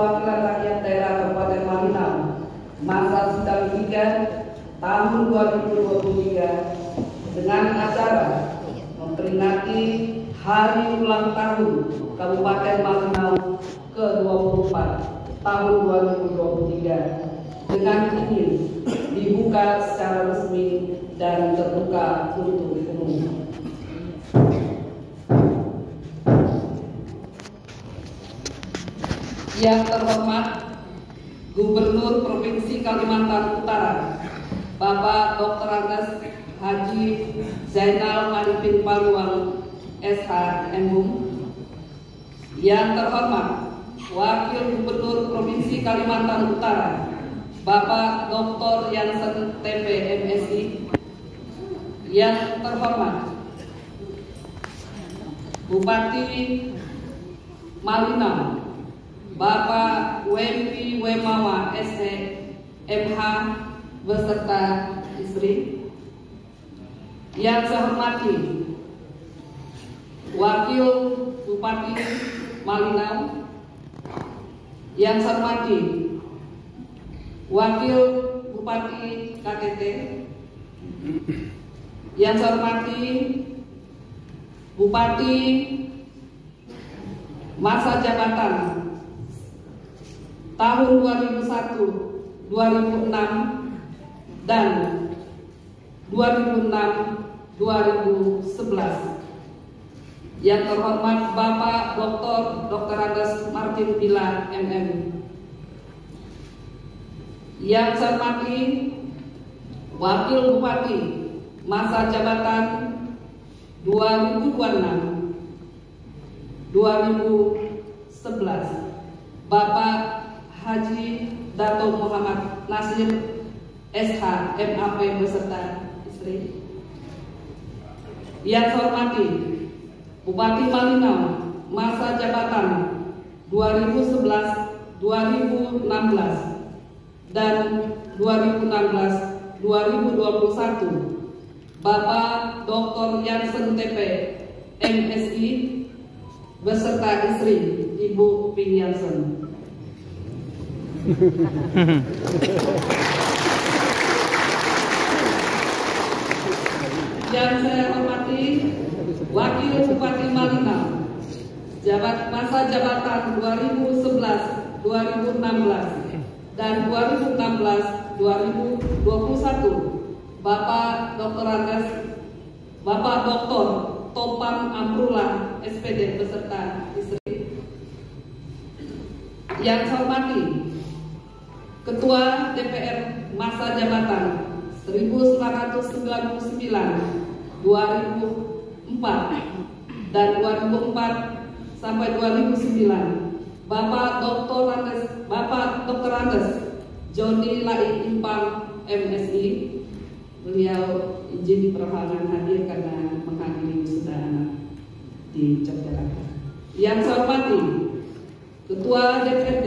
Perwakilan Rakyat Daerah Kabupaten Malinau masa sidang 3 tahun 2023 dengan acara memperingati Hari Ulang Tahun Kabupaten Malinau ke-24 tahun 2023 dengan izin dibuka secara resmi dan terbuka untuk umum. Yang terhormat Gubernur Provinsi Kalimantan Utara, Bapak Dr. Andes Haji Zainal Arifin Paluang, SH MHum. Yang terhormat Wakil Gubernur Provinsi Kalimantan Utara, Bapak Dr. Jansen TP MSI. Yang terhormat Bupati Malinau, Bapak Wempi Wemawa SH MH beserta istri. Yang saya hormati Wakil Bupati Malinau, yang saya hormati Wakil Bupati KTT, yang saya hormati Bupati masa jabatan tahun 2001, 2006 dan 2006, 2011. Yang terhormat Bapak Dr. Andes Martin Bila MM. Yang saya hormati Wakil Bupati masa jabatan 2026, 2011, Bapak Haji Dato Muhammad Nasir SH MAP beserta istri. Yang saya hormati Bupati Malinau masa jabatan 2011, 2016 dan 2016, 2021, Bapak Dr. Jansen TP MSI beserta istri Ibu Ping Jansen. Yang saya hormati Wakil Bupati Malinau masa jabatan 2011, 2016 dan 2016, 2021, Bapak Dr. Andes, Bapak Dr. Topang Amrullah SPD beserta istri. Yang saya hormati Ketua DPR masa jabatan 1999, 2004 dan 2004 sampai 2009, Bapak Dr. Andes Joni Lai Impang MSI. Beliau izin perhalangan hadir karena menghadiri wisuda di Yogyakarta. Yang saya hormati Ketua DPRD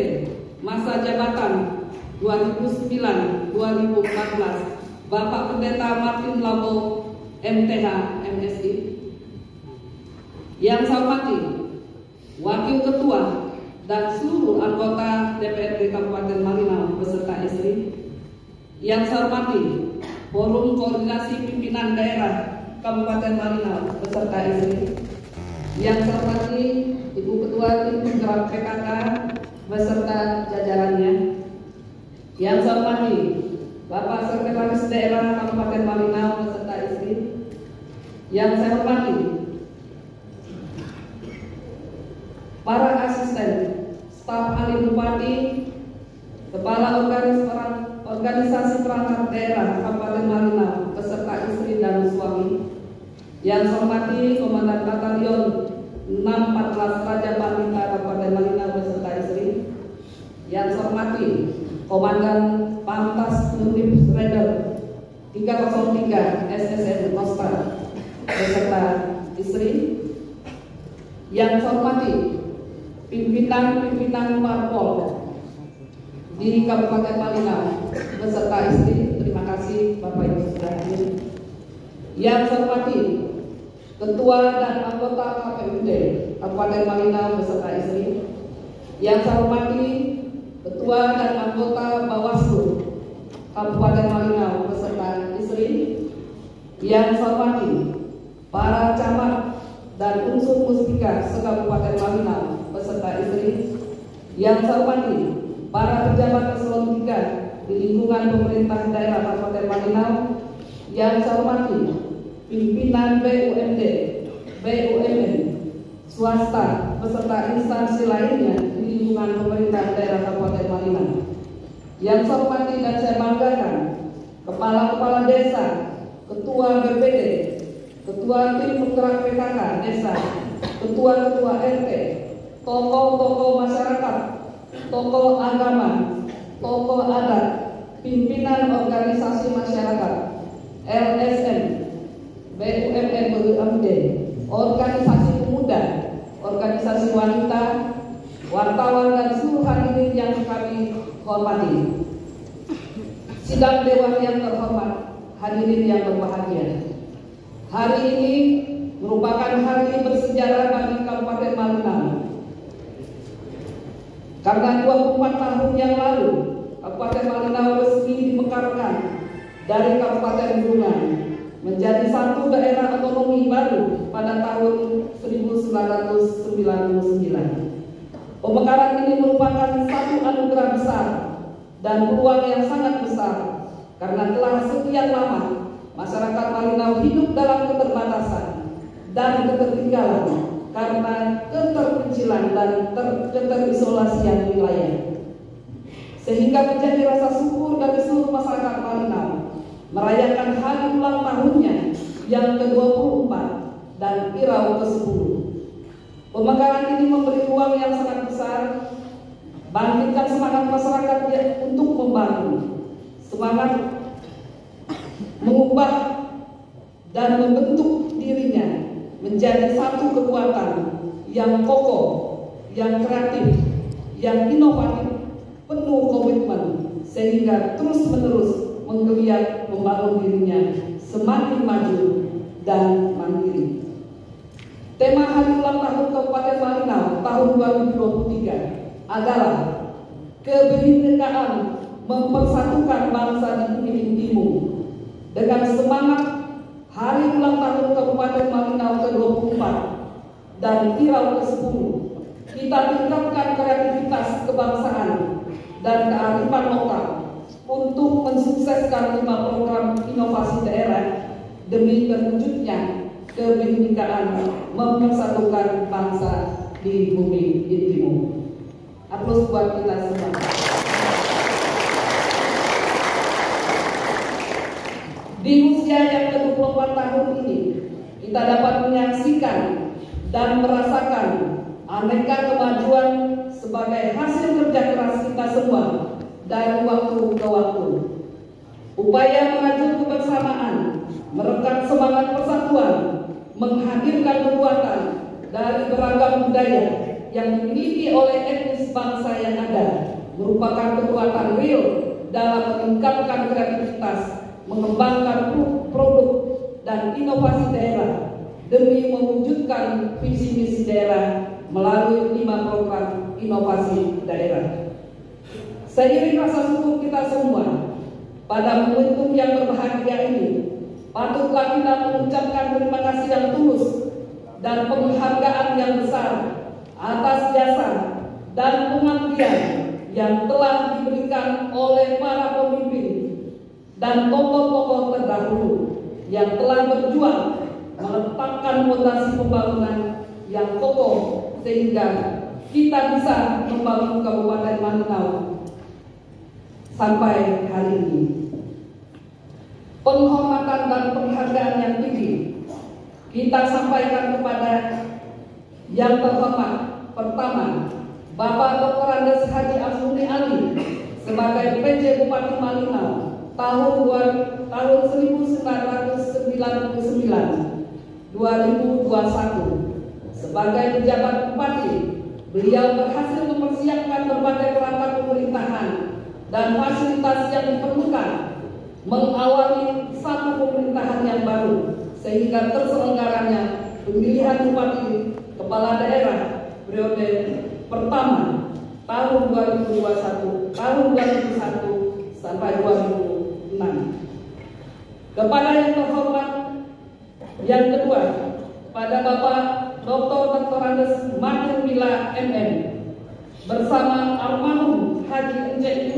masa jabatan 2009-2014, Bapak Pendeta Martin Labo MTH MSI. Yang saya hormati Wakil Ketua dan seluruh anggota DPRD Kabupaten Malinau beserta istri. Yang saya hormati Forum Koordinasi Pimpinan Daerah Kabupaten Malinau beserta istri. Yang saya hormati Ibu Ketua Tim Penggerak PKK beserta jajarannya. Yang saya hormati Bapak Sekretaris Daerah Kabupaten Malinau beserta istri. Yang saya hormati para asisten, staf ahli bupati, kepala organisasi perangkat daerah Kabupaten Malinau beserta istri dan suami. Yang saya hormati Komandan Batalion 614 Raja Pandita Kabupaten Malinau beserta istri. Yang saya hormati Komandan Pantas Unit Raider 303 SSN Nostra beserta istri. Yang saya hormati pimpinan parpol di Kabupaten Malinau beserta istri. Terima kasih Bapak Ibu sudah hadir. Yang saya hormati Ketua dan anggota KPUD Kabupaten Malinau beserta istri. Yang saya hormati Ketua dan anggota Bawaslu Kabupaten Malinau beserta istri, yang saya hormati para camat dan unsur muspika se-Kabupaten Malinau beserta istri, yang saya hormati para pejabat eselon 3 di lingkungan pemerintah daerah Kabupaten Malinau, yang saya hormati pimpinan BUMD, BUMN, swasta beserta instansi lainnya di lingkungan pemerintah daerah Kabupaten Malinau, yang saya hormati dan saya banggakan kepala-kepala desa, ketua BPD, ketua tim penggerak PKK desa, ketua-ketua RT, tokoh-tokoh masyarakat, tokoh agama, tokoh adat, pimpinan organisasi masyarakat, LSM, BUMN, BUMD, organisasi pemuda, organisasi wanita, wartawan dan seluruh hadirin yang kami hormati. Sidang Dewan yang terhormat, hadirin yang berbahagia. Hari ini merupakan hari bersejarah bagi Kabupaten Malinau. Karena 24 tahun yang lalu, Kabupaten Malinau resmi dimekarkan dari Kabupaten Bulungan menjadi satu daerah otonomi baru pada tahun 1999. Pemekaran ini merupakan satu anugerah besar dan peluang yang sangat besar karena telah sekian lama masyarakat Malinau hidup dalam keterbatasan dan ketertinggalan karena keterpencilan dan keterisolasian wilayah, sehingga menjadi rasa syukur dari seluruh masyarakat Malinau merayakan hari ulang tahunnya yang ke-24 dan Irau ke-10. Pemekaran ini memberi ruang yang sangat besar, bangkitkan semangat masyarakat untuk membangun, semangat mengubah dan membentuk dirinya menjadi satu kekuatan yang kokoh, yang kreatif, yang inovatif, penuh komitmen, sehingga terus-menerus menggeliat membangun dirinya semakin maju dan mandiri. Tema Hari Ulang Tahun Kabupaten Malinau tahun 2023 adalah kebinekaan mempersatukan bangsa di bumi intimu. Dengan semangat Hari Ulang Tahun Kabupaten Malinau ke-24 dan Irau ke-10, kita tingkatkan kreativitas kebangsaan dan kearifan lokal untuk mensukseskan 5 program inovasi daerah demi terwujudnya kebinekaan mempersatukan bangsa di bumi intimu. Aplaus buat kita semua. Di usia yang ke-24 tahun ini, kita dapat menyaksikan dan merasakan aneka kemajuan sebagai hasil kerja keras kita semua dari waktu ke waktu. Upaya mengajut kebersamaan, merekam semangat persatuan, menghadirkan kekuatan dari beragam budaya yang dimiliki oleh etnis bangsa yang ada, merupakan kekuatan real dalam meningkatkan kreativitas, mengembangkan produk dan inovasi daerah demi mewujudkan visi misi daerah melalui 5 program inovasi daerah. Seiring rasa syukur kita semua pada momentum yang berbahagia ini, patutlah kita mengucapkan terima kasih yang tulus dan penghargaan yang besar atas jasa dan pengabdian yang telah diberikan oleh para pemimpin dan tokoh-tokoh terdahulu yang telah berjuang meletakkan fondasi pembangunan yang kokoh sehingga kita bisa membangun Kabupaten Malinau sampai hari ini. Penghormatan dan penghargaan yang tinggi kita sampaikan kepada yang terhormat. Pertama, Bapak Dr. Andes Haji Asmuni Ali sebagai PJ Bupati Malinau tahun 1999 2021. Sebagai pejabat bupati, beliau berhasil mempersiapkan berbagai perangkat pemerintahan dan fasilitas yang diperlukan, mengawali satu pemerintahan yang baru sehingga terselenggaranya pemilihan bupati kepala daerah periode pertama tahun 2021, tahun 2001 sampai 2006. Kepada yang terhormat yang kedua, pada Bapak Dr. Andes Martin Mila MM bersama almarhum Haji Encik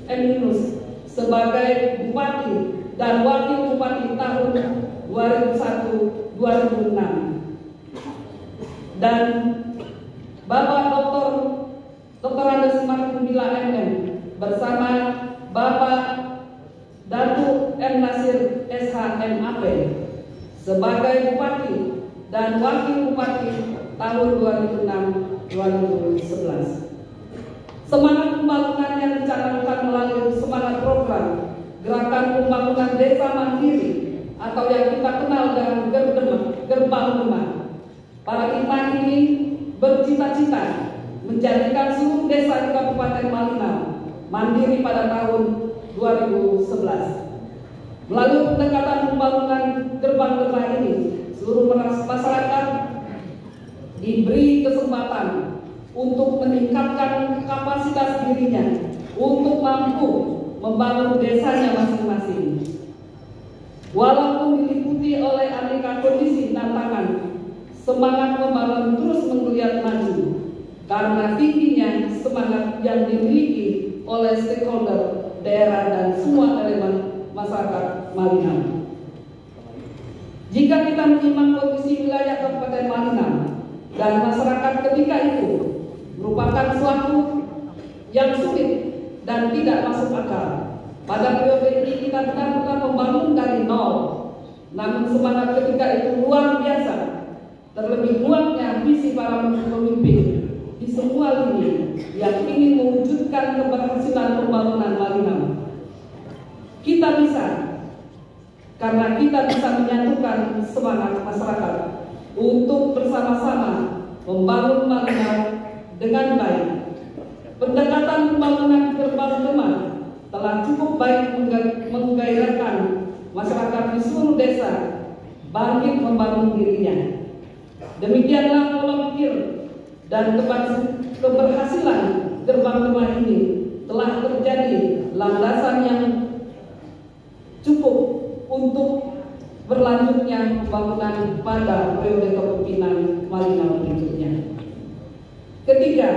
Yunus sebagai Bupati dan Wakil Bupati tahun 2001-2006, dan Bapak Dr. Andes Martin Mila MM bersama Bapak Datuk M. Nasir SH MAP sebagai Bupati dan Wakil Bupati tahun 2006-2011. Semangat pembangunan yang dicanangkan melalui semangat program Gerakan Pembangunan Desa Mandiri atau yang kita kenal dengan Gerbang Demah. Paradigma ini bercita-cita menjadikan seluruh desa di Kabupaten Malinau mandiri pada tahun 2011. Melalui pendekatan pembangunan Gerbang Demah ini, seluruh masyarakat diberi kesempatan untuk meningkatkan kapasitas dirinya untuk mampu membangun desanya masing-masing. Walaupun diliputi oleh aneka kondisi tantangan, semangat membangun terus menggeliat maju karena tingginya semangat yang dimiliki oleh stakeholder daerah dan semua elemen masyarakat Malinau. Jika kita menyimak kondisi wilayah Kabupaten Malinau dan masyarakat ketika itu merupakan suatu yang sulit dan tidak masuk akal. Pada periode ini kita benar-benar membangun dari nol. Namun semangat ketika itu luar biasa. Terlebih kuatnya visi para pemimpin di semua lini yang ingin mewujudkan keberhasilan pembangunan Malinau. Kita bisa, karena kita bisa menyatukan semangat masyarakat untuk bersama-sama membangun Malinau dengan baik. Pendekatan pembangunan Gerbang Demah telah cukup baik menggairahkan masyarakat di seluruh desa bangkit membangun dirinya. Demikianlah pola pikir dan keberhasilan Gerbang Demah ini telah terjadi landasan yang cukup untuk berlanjutnya pembangunan pada periode kepemimpinan Malinau berikutnya. Ketiga,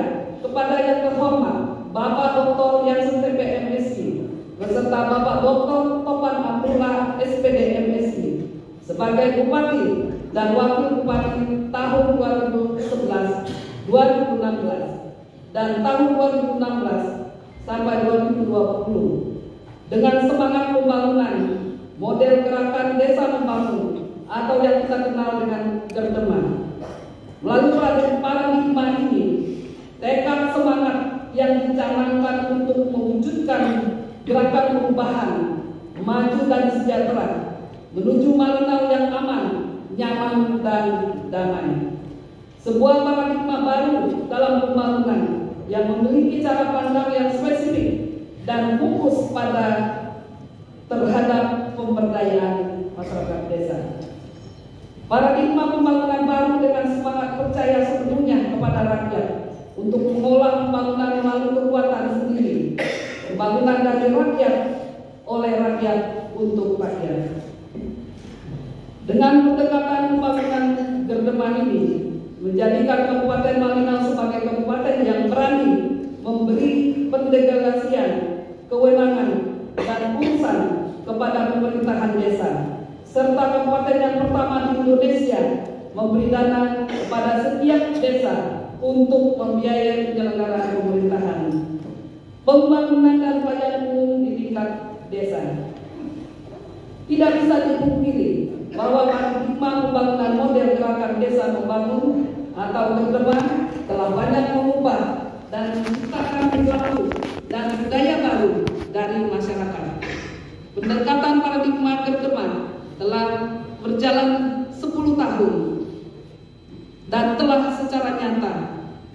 kepada yang terhormat Bapak Dr. Yansen TP MSc beserta Bapak Dr. Topan Abdullah SPD MSc sebagai Bupati dan Wakil Bupati tahun 2011-2016 dan tahun 2016 sampai 2020 dengan semangat pembangunan model gerakan desa membangun atau yang kita kenal dengan Gerdemah. Melalui paradigma ini, tekad semangat yang dicanangkan untuk mewujudkan gerakan perubahan, maju dan sejahtera menuju Malinau yang aman, nyaman dan damai. Sebuah paradigma baru dalam pembangunan yang memiliki cara pandang yang spesifik dan fokus pada terhadap pemberdayaan masyarakat desa. Paradigma pembangunan baru dengan semangat percaya sepenuhnya kepada rakyat untuk mengolah pembangunan melalui kekuatan sendiri, pembangunan dari rakyat oleh rakyat untuk rakyat. Dengan pendekatan pembangunan Gerdemah ini menjadikan Kabupaten Malinau sebagai kabupaten yang berani memberi pendelegasian kewenangan dan urusan kepada pemerintahan desa, serta kabupaten yang pertama di Indonesia memberi dana kepada setiap desa untuk membiayai penyelenggaraan pemerintahan, pembangunan dan pelayanan umum di tingkat desa. Tidak bisa dipungkiri bahwa paradigma pembangunan model gerakan desa membangun atau Gerdemah telah banyak mengubah dan menciptakan perilaku dan budaya baru dari masyarakat. Pendekatan paradigma Gerdemah telah berjalan 10 tahun dan telah secara nyata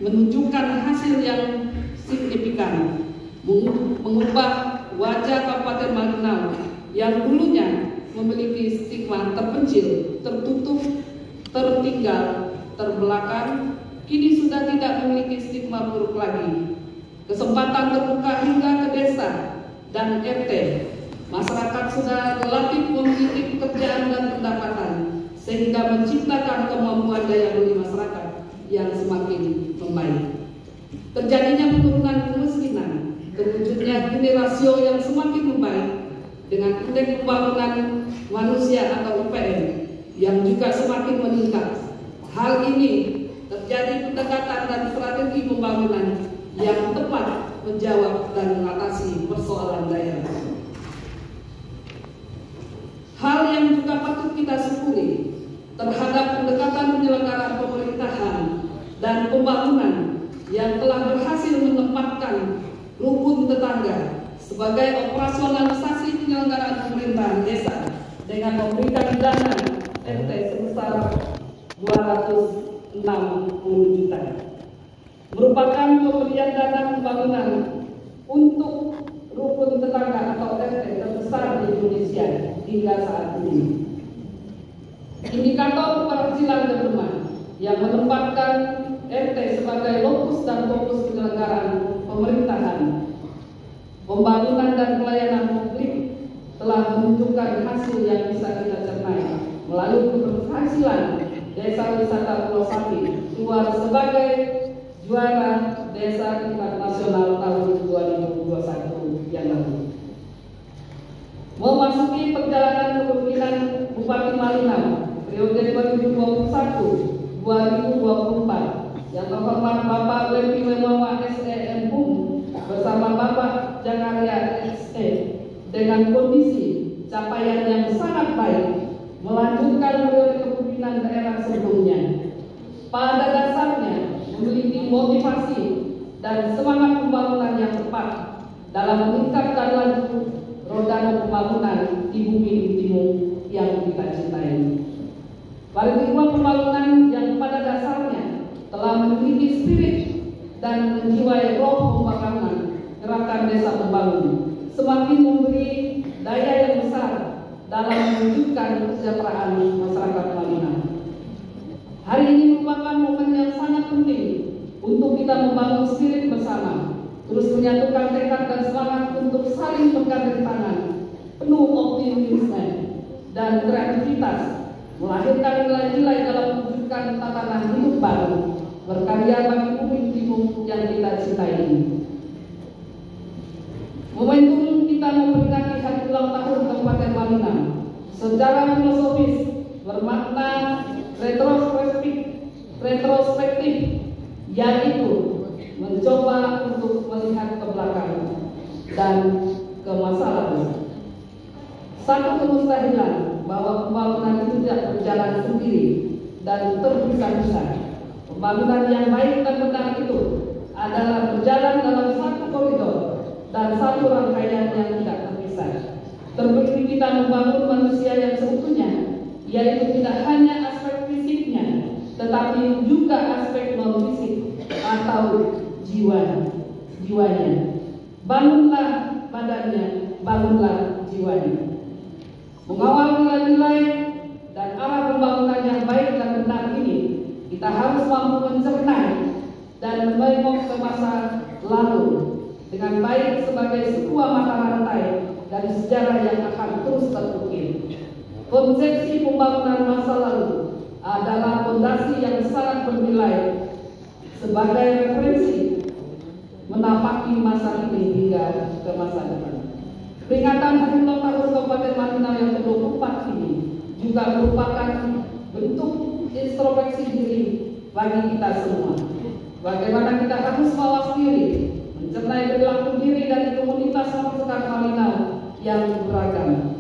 menunjukkan hasil yang signifikan, mengubah wajah Kabupaten Malinau yang dulunya memiliki stigma terpencil, tertutup, tertinggal, terbelakang, kini sudah tidak memiliki stigma buruk lagi, kesempatan terbuka hingga ke desa dan RT. Masyarakat sudah relatif memiliki pekerjaan dan pendapatan, sehingga menciptakan kemampuan daya beli masyarakat yang semakin membaik. Terjadinya penurunan kemiskinan, terwujudnya Gini rasio yang semakin membaik dengan indeks pembangunan manusia atau IPM yang juga semakin meningkat. Hal ini terjadi pendekatan dan strategi pembangunan yang tepat menjawab dan mengatasi persoalan daerah. Hal yang juga patut kita syukuri terhadap pendekatan penyelenggaraan pemerintahan dan pembangunan yang telah berhasil menempatkan rukun tetangga sebagai operasionalisasi penyelenggaraan pemerintahan desa dengan memberikan dana RT sebesar 260 juta. Merupakan pemberian dana pembangunan untuk rukun tetangga atau RT terbesar di Indonesia hingga saat ini. Indikator keberhasilan government yang menempatkan RT sebagai lokus dan fokus penyelenggaraan pemerintahan, pembangunan dan pelayanan publik telah menunjukkan hasil yang bisa kita cermati melalui keberhasilan Desa Wisata Pulau Sapi keluar sebagai juara Desa Tingkat Nasional tahun 2021 yang lalu. Memasuki perjalanan kepemimpinan Bupati Malinau periode 2021-2024 yang terhormat Bapak Wempi Wemawa SEM bersama Bapak Jakaria SE dengan kondisi capaian yang sangat baik melanjutkan periode kepemimpinan daerah sebelumnya. Pada dasarnya memiliki motivasi dan semangat pembangunan yang tepat dalam meningkatkan laju roda pembangunan di bumi timur yang kita cintai. Paradigma pembangunan yang pada dasarnya telah memiliki spirit dan menjiwai roh pembangunan gerakan desa membangun semakin memberi daya yang besar dalam mewujudkan kesejahteraan masyarakat Malinau. Hari ini merupakan momen yang sangat penting untuk kita membangun spirit bersama, terus menyatukan tekad dan semangat untuk saling bergandeng tangan, penuh optimisme dan kreativitas, melahirkan nilai-nilai dalam mewujudkan tatanan hidup baru, berkarya bagi bumi timur yang kita cintai ini. Momentum kita memperingati hari ulang tahun Kabupaten Malinau secara filosofis bermakna retrospektif, yaitu mencoba untuk melihat ke belakang dan ke masa lalu. Satu kemustahilan bahwa pembangunan itu tidak berjalan sendiri dan terpisah-pisah. Pembangunan yang baik dan benar itu adalah berjalan dalam satu koridor dan satu rangkaian yang tidak terpisah. Terbukti kita membangun manusia yang seutuhnya, yaitu tidak hanya aspek fisiknya, tetapi juga aspek non-fisik atau jiwanya. Bangunlah badannya, bangunlah jiwanya. Mengawal nilai-nilai dan arah pembangunan yang baik dan benar ini, kita harus mampu mencerna dan menengok ke masa lalu dengan baik sebagai sebuah mata rantai dari sejarah yang akan terus terukir. Konsepsi pembangunan masa lalu adalah fondasi yang sangat bernilai sebagai referensi menapaki masa ini hingga ke masa depan. Peringatan Hari Ulang Tahun Kabupaten Malinau yang ke-24 ini juga merupakan bentuk introspeksi diri bagi kita semua. Bagaimana kita harus mawas diri, mencernai perilaku diri dari komunitas masyarakat Malinau yang beragam,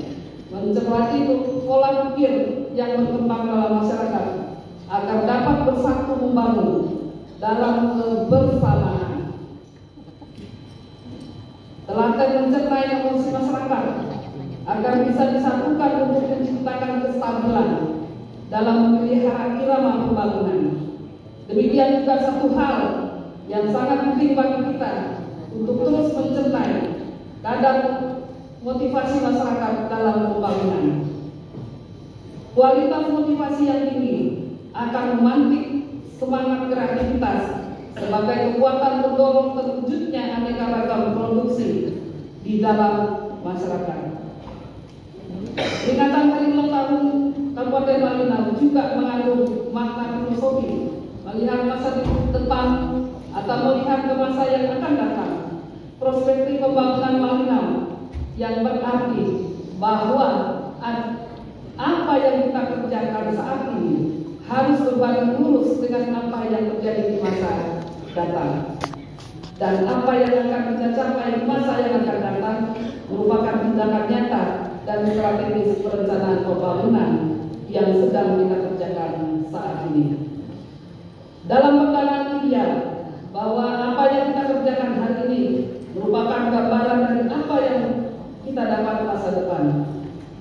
mencermati pola pikir yang berkembang dalam masyarakat agar dapat bersatu membangun dalam kebersamaan. Telaten mencernai emosi masyarakat agar bisa disatukan untuk menciptakan kestabilan dalam memelihara irama pembangunan. Demikian juga satu hal yang sangat penting bagi kita untuk terus mencernai kadar motivasi masyarakat dalam pembangunan. Kualitas motivasi yang tinggi akan memantik semangat kreativitas sebagai kekuatan pendorong terwujudnya aneka ragam produksi di dalam masyarakat. Peringatan Hari Ulang Tahun Kabupaten Malinau juga mengandung makna filosofi melihat masa depan atau melihat ke masa yang akan datang. Perspektif pembangunan Malinau yang berarti bahwa apa yang kita kerjakan saat ini harus berbanding lurus dengan apa yang terjadi di masa datang. Dan apa yang akan kita capai di masa yang akan datang merupakan tindakan nyata dan strategis perencanaan pembangunan yang sedang kita kerjakan saat ini. Dalam pandangan ideal bahwa apa yang kita kerjakan hari ini merupakan gambaran dari apa yang kita dapat masa depan.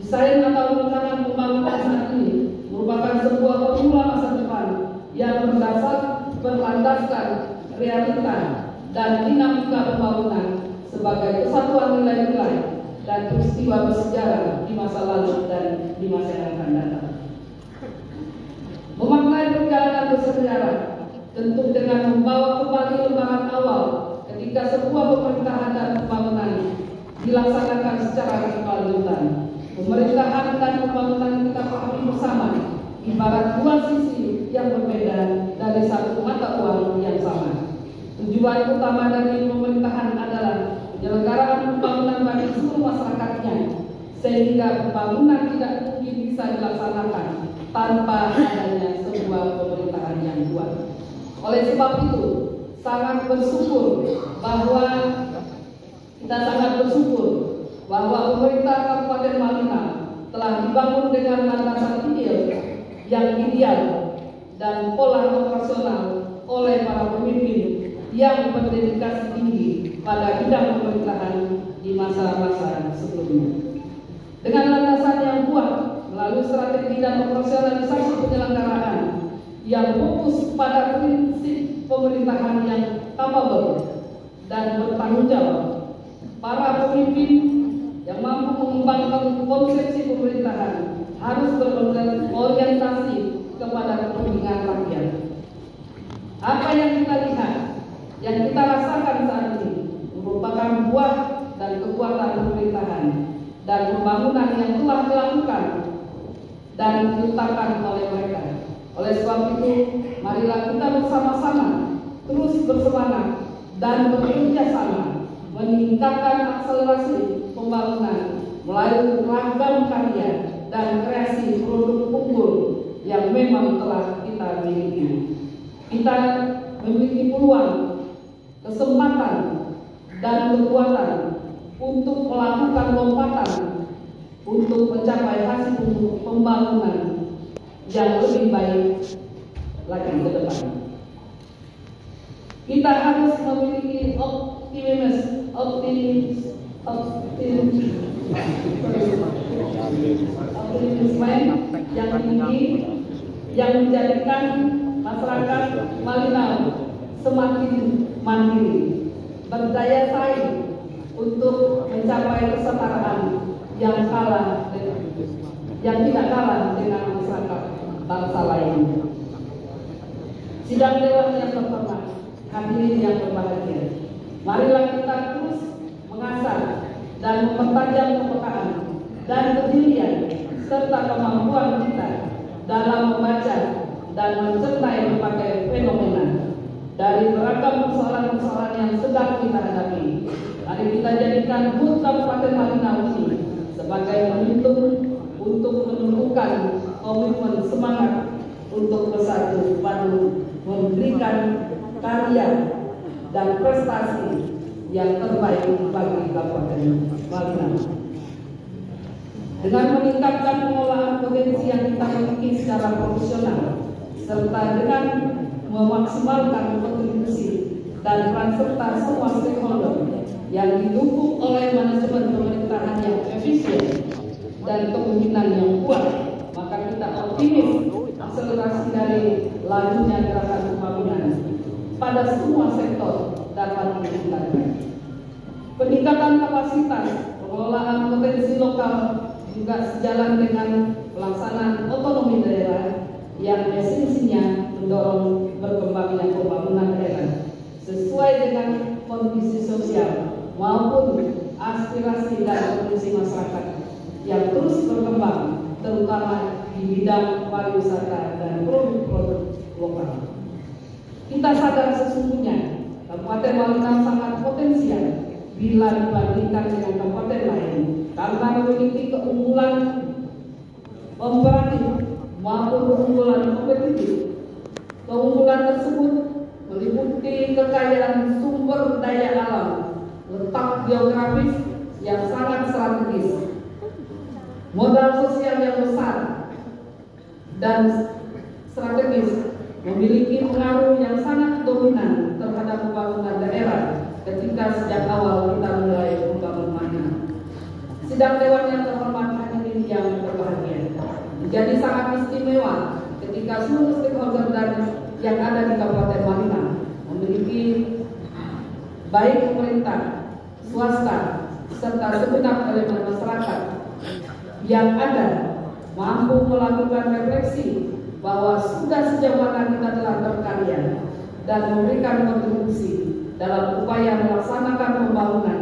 Desain atau rencana pembangunan saat ini merupakan sebuah formula masa depan yang berlandaskan realita dan dinamika pembangunan sebagai kesatuan nilai-nilai dan peristiwa bersejarah di masa lalu dan di masa yang akan datang. Memaknai perjalanan bersejarah tentu dengan membawa kembali lembaran awal ketika sebuah pemerintahan dan pembangunan dilaksanakan secara berkelanjutan. Pemerintahan dan pembangunan kita pahami bersama ibarat dua sisi yang berbeda dari satu mata uang yang sama. Tujuan utama dari pemerintahan adalah penyelenggaraan pembangunan bagi seluruh masyarakatnya, sehingga pembangunan tidak mungkin bisa dilaksanakan tanpa adanya sebuah pemerintahan yang kuat. Oleh sebab itu, sangat bersyukur bahwa pemerintah Kabupaten Malinau telah dibangun dengan landasan yang ideal dan pola operasional oleh para pemimpin yang berdedikasi tinggi pada bidang pemerintahan di masa-masa sebelumnya. Dengan landasan yang kuat melalui strategi dan operasionalisasi penyelenggaraan yang fokus pada prinsip pemerintahan yang capable dan bertanggung jawab, para pemimpin yang mampu mengembangkan konsepsi pemerintahan harus berorientasi kepada kepentingan rakyat. Apa yang kita lihat, yang kita rasakan saat ini merupakan buah dan kekuatan pemerintahan dan pembangunan yang telah dilakukan dan diletakkan oleh mereka. Oleh sebab itu, marilah kita bersama-sama terus bersemangat dan bekerja sama meningkatkan akselerasi pembangunan melalui ragam karya dan kreasi produk unggul yang memang telah kita miliki. Kita memiliki peluang, kesempatan, dan kekuatan untuk melakukan lompatan untuk mencapai hasil pembangunan yang lebih baik lagi ke depan. Kita harus memiliki optimisme yang tinggi yang menjadikan masyarakat Malinau semakin mandiri, berdaya saing untuk mencapai kesetaraan yang tidak kalah dengan masyarakat bangsa lain. Sidang Dewan yang terhormat, hadirin yang berbahagia, marilah kita terus mengasah dan mempertajam kepekaan dan kejelian serta kemampuan kita dalam membaca dan mencertai berbagai fenomena dari beragam persoalan-persoalan yang sedang kita hadapi. Mari kita jadikan HUT Kabupaten Malinau ini sebagai momentum untuk menumbuhkan komitmen semangat untuk bersatu padu memberikan karya dan prestasi yang terbaik bagi Kabupaten Malinau. Dengan meningkatkan pengelolaan potensi yang kita miliki secara profesional, serta dengan memaksimalkan kontribusi dan peran serta semua stakeholder yang didukung oleh manajemen pemerintahan yang efisien dan kepemimpinan yang kuat, maka kita optimis akselerasi dari lajunya gerakan pembangunan pada semua sektor dapat ditingkatkan. Peningkatan kapasitas pengelolaan potensi lokal juga sejalan dengan pelaksanaan otonomi daerah yang esensinya mendorong berkembangnya pembangunan daerah ekonomi dan kondisi masyarakat yang terus berkembang, terutama di bidang pariwisata dan produk-produk lokal. Kita sadar sesungguhnya Kabupaten Malinau sangat potensial bila dibandingkan dengan kabupaten lain karena memiliki keunggulan komparatif maupun keunggulan kompetitif. Keunggulan tersebut meliputi kekayaan sumber daya alam, letak geografis yang sangat strategis, modal sosial yang besar dan strategis, memiliki pengaruh yang sangat dominan terhadap pembangunan daerah ketika sejak awal kita mulai membangun Malinau. Sidang Dewan yang terhormat hadirin yang berbahagia, menjadi sangat istimewa ketika seluruh stakeholder dan yang ada di Kabupaten Malinau memiliki baik pemerintah, swasta, serta segenap elemen masyarakat yang ada mampu melakukan refleksi bahwa sudah sejauh mana kita telah berkarya dan memberikan kontribusi dalam upaya melaksanakan pembangunan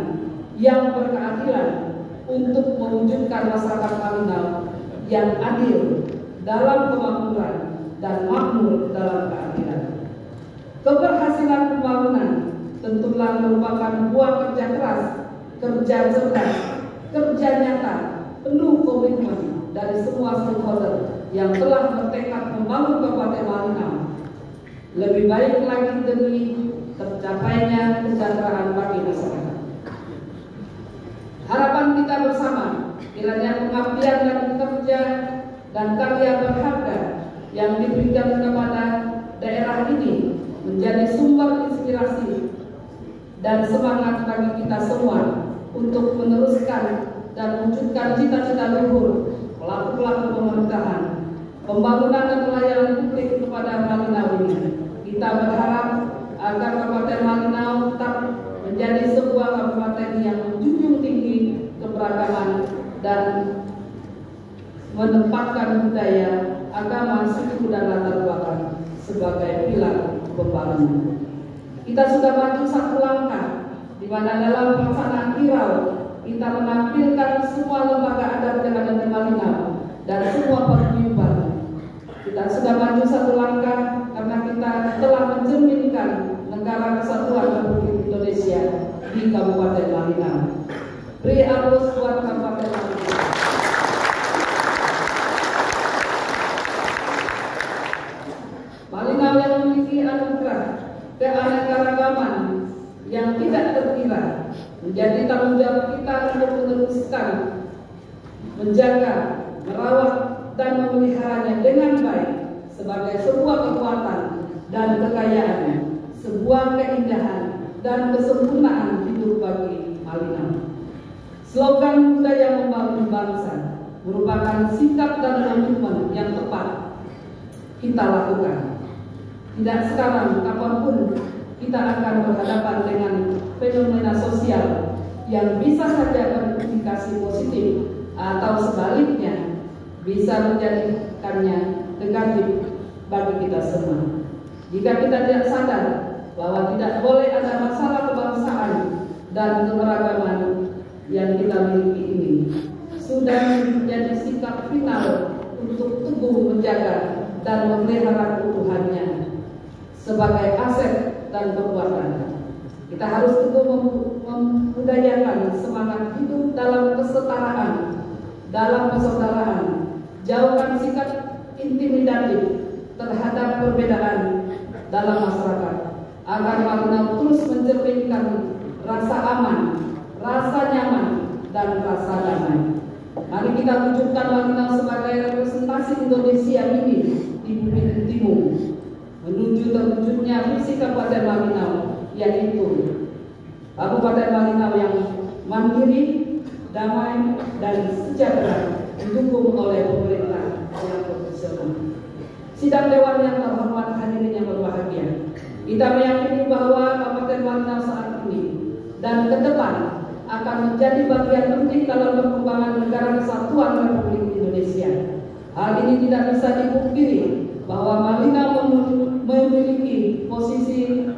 yang berkeadilan untuk mewujudkan masyarakat Malinau yang adil dalam kemakmuran dan makmur dalam keadilan. Keberhasilan pembangunan tentulah merupakan buah kerja keras, kerja cerdas, kerja nyata, penuh komitmen dari semua stakeholder yang telah bertekad membangun Kabupaten Malinau lebih baik lagi demi tercapainya kesejahteraan bagi masyarakat. Harapan kita bersama kiranya pengabdian dan kerja dan karya berharga yang diberikan kepada daerah ini menjadi sumber inspirasi dan semangat bagi kita semua untuk meneruskan dan mewujudkan cita-cita luhur pelaku-pelaku pemerintahan, pembangunan dan pelayanan publik kepada Malinau ini. Kita berharap agar Kabupaten Malinau tetap menjadi sebuah kabupaten yang menjunjung tinggi keberagaman dan menempatkan budaya, agama, suku dan latar belakang sebagai pilar pembangunan. Kita sudah maju satu langkah di mana dalam pelaksanaan kirau kita menampilkan semua lembaga adat yang ada di Malinau dan semua paguyuban. Kita sudah maju satu langkah karena kita telah mencerminkan Negara Kesatuan Republik Indonesia di Kabupaten Malinau. Beri aplaus buat Kabupaten Malinau. Malinau yang memiliki anugerah keanekaragaman yang tidak terkira menjadi tanggung jawab kita untuk meneruskan, menjaga, merawat, dan memeliharanya dengan baik sebagai sebuah kekuatan dan kekayaan, sebuah keindahan dan kesempurnaan hidup bagi Malinau. Slogan budaya membangun bangsa merupakan sikap dan komitmen yang tepat kita lakukan. Tidak sekarang, kapanpun kita akan berhadapan dengan fenomena sosial yang bisa saja berimplikasi positif atau sebaliknya bisa menjadikannya negatif bagi kita semua. Jika kita tidak sadar bahwa tidak boleh ada masalah kebangsaan dan keberagaman yang kita miliki ini, sudah menjadi sikap final untuk teguh menjaga dan memelihara keutuhannya sebagai aset dan kekuatan. Kita harus teguh membudayakan semangat hidup dalam kesetaraan, dalam persaudaraan, jauhkan sikap intimidatif terhadap perbedaan dalam masyarakat, agar Malinau terus mencerminkan rasa aman, rasa nyaman, dan rasa damai. Mari kita wujudkan Malinau sebagai representasi Indonesia ini di bumi timur, menuju terwujudnya visi Kabupaten Malinau, yaitu Kabupaten Malinau yang mandiri, damai, dan sejahtera, didukung oleh pemerintah yang profesional. Sidang Dewan yang terhormat, hadirin yang berbahagia, kita meyakini bahwa Kabupaten Malinau saat ini dan ke depan akan menjadi bagian penting dalam perkembangan Negara Kesatuan Republik Indonesia. Hal ini tidak bisa dipungkiri bahwa Malinau memiliki posisi